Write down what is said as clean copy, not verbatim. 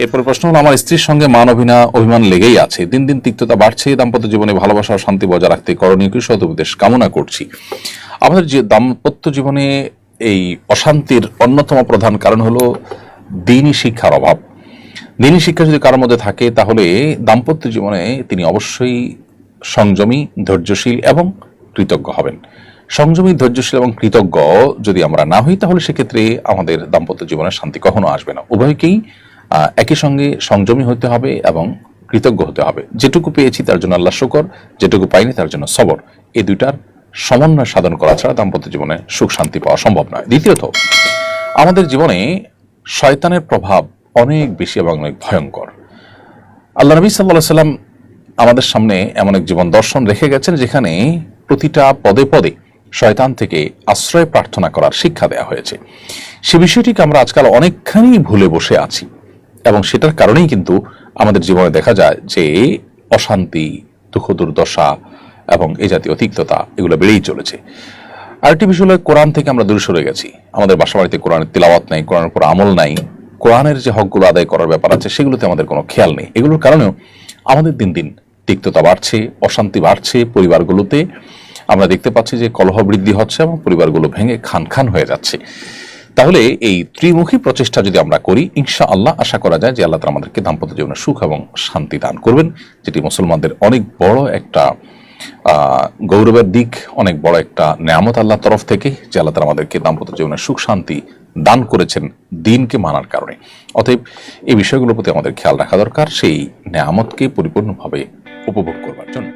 এরপর প্রশ্ন হলো, আমার স্ত্রীর সঙ্গে মান অভিমান লেগেই আছে, দিন দিন তিক্ততা বাড়ছে, দাম্পত্য জীবনে ভালোবাসা ও শান্তি বজায় রাখতে করণীয় কি সৎ উপদেশ কামনা করছি। আমাদের যে দাম্পত্য জীবনে এই অশান্তির অন্যতম প্রধান কারণ হলো দ্বীনি শিক্ষার অভাব। দ্বীনি শিক্ষা যদি কারোর মধ্যে থাকে তাহলে দাম্পত্য জীবনে তিনি অবশ্যই সংযমী, ধৈর্যশীল এবং কৃতজ্ঞ হবেন। সংযমী, ধৈর্যশীল এবং কৃতজ্ঞ যদি আমরা না হই তাহলে সেক্ষেত্রে আমাদের দাম্পত্য জীবনের শান্তি কখনো আসবে না। উভয়কেই একই সঙ্গে সংযমী হতে হবে এবং কৃতজ্ঞ হতে হবে। যেটুকু পেয়েছি তার জন্য আল্লাহ শুকর, যেটুকু পাইনি তার জন্য সবর। এই দুইটার সমন্বয় সাধন করা ছাড়া দাম্পত্য জীবনে সুখ শান্তি পাওয়া সম্ভব নয়। দ্বিতীয়ত, আমাদের জীবনে শয়তানের প্রভাব অনেক বেশি এবং অনেক ভয়ঙ্কর। আল্লাহ নবী সাল্লাল্লাহু আলাইহি সাল্লাম আমাদের সামনে এমন এক জীবন দর্শন রেখে গেছেন যেখানে প্রতিটা পদে পদে শয়তান থেকে আশ্রয় প্রার্থনা করার শিক্ষা দেওয়া হয়েছে। সে বিষয়টিকে আমরা আজকাল অনেকখানি ভুলে বসে আছি এবং সেটার কারণেই কিন্তু আমাদের জীবনে দেখা যায় যে অশান্তি, দুঃখ দুর্দশা এবং এই জাতীয় তিক্ততা এগুলো বেড়েই চলেছে। আরেকটি বিষয় হলো, কোরআন থেকে আমরা দূরে সরে গেছি। আমাদের বাসা বাড়িতে কোরআনের তিলাওয়াত নাই, কোরআনের উপর আমল নাই, কোরআনের যে হকগুলো আদায় করার ব্যাপার আছে সেগুলোতে আমাদের কোনো খেয়াল নেই। এগুলোর কারণেও আমাদের দিন দিন তিক্ততা বাড়ছে, অশান্তি বাড়ছে। পরিবারগুলোতে আমরা দেখতে পাচ্ছি যে কলহ বৃদ্ধি হচ্ছে এবং পরিবারগুলো ভেঙে খান খান হয়ে যাচ্ছে। তাহলে এই ত্রিমুখী প্রচেষ্টা যদি আমরা করি, ইনশাআল্লাহ আশা করা যায় যে আল্লাহ তাআলা আমাদেরকে দাম্পত্য জীবনে সুখ এবং শান্তি দান করবেন, যেটি মুসলমানদের অনেক বড় একটা গৌরবের দিক, অনেক বড় একটা নেয়ামত আল্লাহর তরফ থেকে, যে আল্লাহ তাআলা আমাদেরকে দাম্পত্য জীবনে সুখ শান্তি দান করেছেন দ্বীনকে মানার কারণে। অতএব এই বিষয়গুলোর প্রতি আমাদের খেয়াল রাখা দরকার, সেই নেয়ামতকে পরিপূর্ণভাবে উপভোগ করবার জন্য।